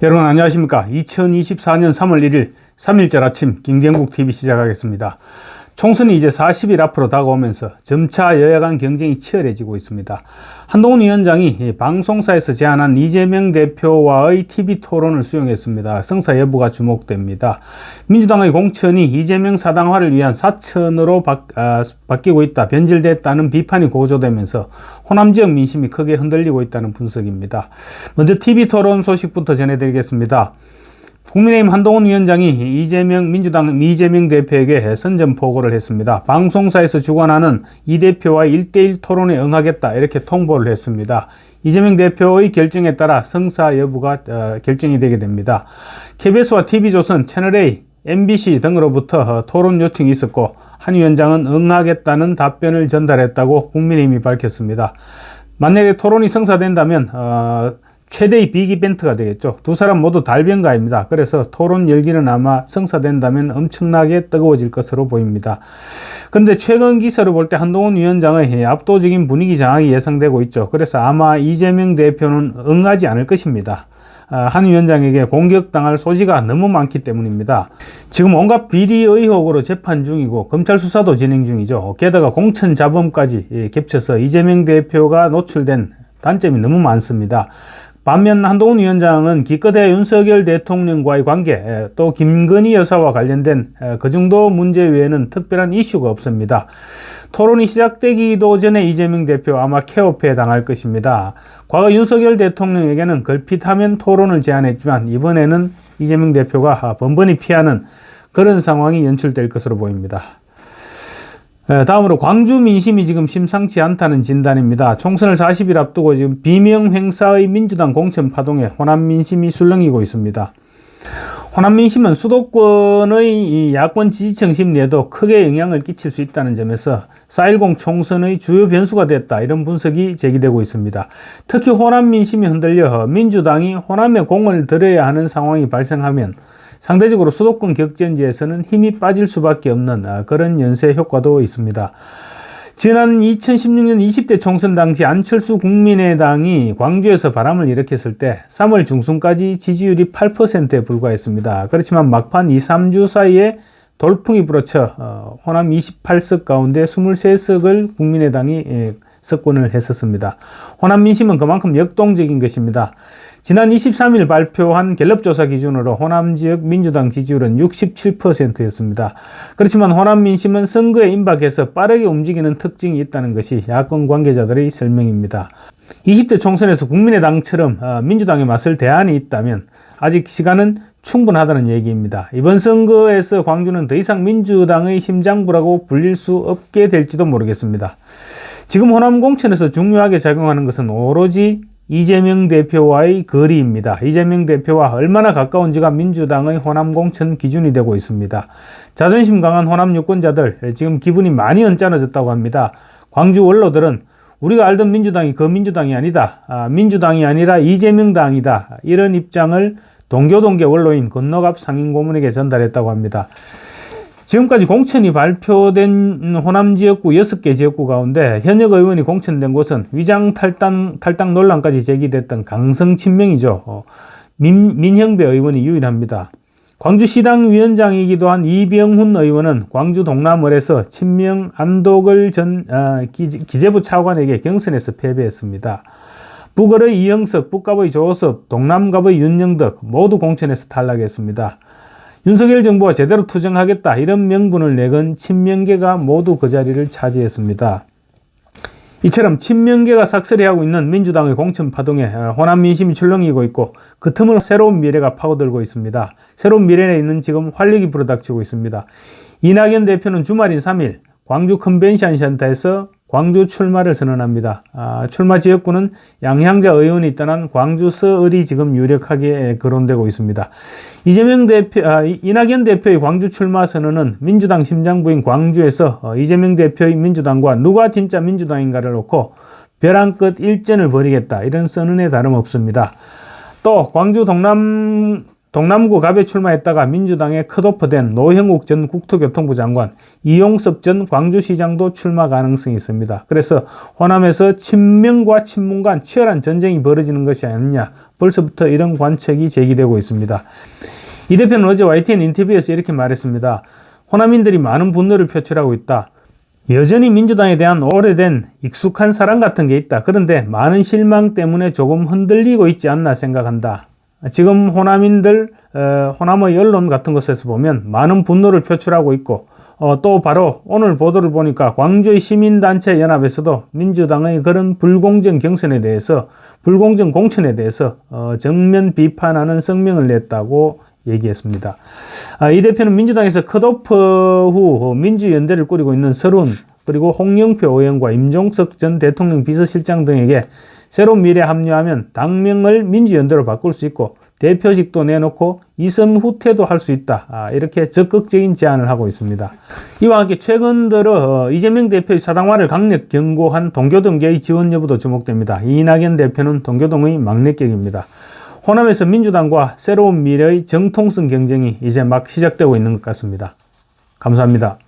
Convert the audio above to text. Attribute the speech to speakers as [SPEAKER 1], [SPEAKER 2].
[SPEAKER 1] 여러분 안녕하십니까. 2024년 3월 1일 3일절 아침 김경국TV 시작하겠습니다. 총선이 이제 40일 앞으로 다가오면서 점차 여야 간 경쟁이 치열해지고 있습니다. 한동훈 위원장이 방송사에서 제안한 이재명 대표와의 TV 토론을 수용했습니다. 성사 여부가 주목됩니다. 민주당의 공천이 이재명 사당화를 위한 사천으로 바뀌고 있다, 변질됐다는 비판이 고조되면서 호남 지역 민심이 크게 흔들리고 있다는 분석입니다. 먼저 TV 토론 소식부터 전해드리겠습니다. 국민의힘 한동훈 위원장이 민주당 이재명 대표에게 선전포고를 했습니다. 방송사에서 주관하는 이 대표와의 1대1 토론에 응하겠다, 이렇게 통보를 했습니다. 이재명 대표의 결정에 따라 성사 여부가 결정이 되게 됩니다. KBS와 TV조선, 채널A, MBC 등으로부터 토론 요청이 있었고 한 위원장은 응하겠다는 답변을 전달했다고 국민의힘이 밝혔습니다. 만약에 토론이 성사된다면 최대의 빅 이벤트가 되겠죠. 두 사람 모두 달변가입니다. 그래서 토론 열기는 아마 성사된다면 엄청나게 뜨거워질 것으로 보입니다. 그런데 최근 기사를 볼 때 한동훈 위원장의 압도적인 분위기 장악이 예상되고 있죠. 그래서 아마 이재명 대표는 응하지 않을 것입니다. 한 위원장에게 공격당할 소지가 너무 많기 때문입니다. 지금 온갖 비리 의혹으로 재판 중이고 검찰 수사도 진행 중이죠. 게다가 공천 자범까지 겹쳐서 이재명 대표가 노출된 단점이 너무 많습니다. 반면 한동훈 위원장은 기껏해야 윤석열 대통령과의 관계, 또 김건희 여사와 관련된 그 정도 문제 외에는 특별한 이슈가 없습니다. 토론이 시작되기도 전에 이재명 대표 아마 케어패 당할 것입니다. 과거 윤석열 대통령에게는 걸핏하면 토론을 제안했지만 이번에는 이재명 대표가 번번이 피하는 그런 상황이 연출될 것으로 보입니다. 다음으로 광주 민심이 지금 심상치 않다는 진단입니다. 총선을 40일 앞두고 지금 비명 행사의 민주당 공천 파동에 호남 민심이 술렁이고 있습니다. 호남 민심은 수도권의 야권 지지층 심리에도 크게 영향을 끼칠 수 있다는 점에서 4.10 총선의 주요 변수가 됐다, 이런 분석이 제기되고 있습니다. 특히 호남 민심이 흔들려 민주당이 호남에 공을 들여야 하는 상황이 발생하면 상대적으로 수도권 격전지에서는 힘이 빠질 수밖에 없는 그런 연쇄 효과도 있습니다. 지난 2016년 20대 총선 당시 안철수 국민의당이 광주에서 바람을 일으켰을 때 3월 중순까지 지지율이 8%에 불과했습니다. 그렇지만 막판 2, 3주 사이에 돌풍이 불어쳐 호남 28석 가운데 23석을 국민의당이 석권을 했었습니다. 호남 민심은 그만큼 역동적인 것입니다. 지난 23일 발표한 갤럽조사 기준으로 호남 지역 민주당 지지율은 67%였습니다. 그렇지만 호남 민심은 선거에 임박해서 빠르게 움직이는 특징이 있다는 것이 야권 관계자들의 설명입니다. 20대 총선에서 국민의당처럼 민주당에 맞설 대안이 있다면 아직 시간은 충분하다는 얘기입니다. 이번 선거에서 광주는 더 이상 민주당의 심장부라고 불릴 수 없게 될지도 모르겠습니다. 지금 호남 공천에서 중요하게 작용하는 것은 오로지 이재명 대표와의 거리입니다. 이재명 대표와 얼마나 가까운지가 민주당의 호남 공천 기준이 되고 있습니다. 자존심 강한 호남 유권자들 지금 기분이 많이 언짢아졌다고 합니다. 광주 원로들은 우리가 알던 민주당이 그 민주당이 아니다, 민주당이 아니라 이재명당이다, 이런 입장을 동교동계 원로인 건너갑 상임고문에게 전달했다고 합니다. 지금까지 공천이 발표된 호남 지역구 6개 지역구 가운데 현역 의원이 공천된 곳은 위장 탈당 논란까지 제기됐던 강성 친명이죠. 민형배 의원이 유일합니다. 광주시당 위원장이기도 한 이병훈 의원은 광주 동남을에서 친명 안도걸 전 기재부 차관에게 경선에서 패배했습니다. 북을의 이영석, 북갑의 조섭, 동남갑의 윤영덕 모두 공천에서 탈락했습니다. 윤석열 정부가 제대로 투쟁하겠다, 이런 명분을 내건 친명계가 모두 그 자리를 차지했습니다. 이처럼 친명계가 삭설이하고 있는 민주당의 공천 파동에 호남 민심이 출렁이고 있고 그 틈으로 새로운 미래가 파고들고 있습니다. 새로운 미래에 있는 지금 활력이 불어닥치고 있습니다. 이낙연 대표는 주말인 3일 광주 컨벤션 센터에서 광주 출마를 선언합니다. 출마 지역구는 양향자 의원이 떠난 광주 서을이 지금 유력하게 거론되고 있습니다. 이낙연 대표의 광주 출마 선언은 민주당 심장부인 광주에서 이재명 대표의 민주당과 누가 진짜 민주당인가를 놓고 벼랑 끝 일전을 벌이겠다, 이런 선언에 다름없습니다. 또 광주 동남구 갑에 출마했다가 민주당에 컷오프된 노형욱 전 국토교통부 장관, 이용섭 전 광주시장도 출마 가능성이 있습니다. 그래서 호남에서 친명과 친문 간 치열한 전쟁이 벌어지는 것이 아니냐, 벌써부터 이런 관측이 제기되고 있습니다. 이 대표는 어제 YTN 인터뷰에서 이렇게 말했습니다. 호남인들이 많은 분노를 표출하고 있다. 여전히 민주당에 대한 오래된 익숙한 사랑 같은 게 있다. 그런데 많은 실망 때문에 조금 흔들리고 있지 않나 생각한다. 지금 호남인들, 호남의 언론 같은 것에서 보면 많은 분노를 표출하고 있고, 또 바로 오늘 보도를 보니까 광주의 시민단체 연합에서도 민주당의 그런 불공정 경선에 대해서, 불공정 공천에 대해서 정면 비판하는 성명을 냈다고 얘기했습니다. 이 대표는 민주당에서 컷오프 후 민주연대를 꾸리고 있는 서른, 그리고 홍영표 의원과 임종석 전 대통령 비서실장 등에게 새로운 미래에 합류하면 당명을 민주연대로 바꿀 수 있고 대표직도 내놓고 이선 후퇴도 할 수 있다. 이렇게 적극적인 제안을 하고 있습니다. 이와 함께 최근 들어 이재명 대표의 사당화를 강력 경고한 동교동계의 지원 여부도 주목됩니다. 이낙연 대표는 동교동의 막내격입니다. 호남에서 민주당과 새로운 미래의 정통성 경쟁이 이제 막 시작되고 있는 것 같습니다. 감사합니다.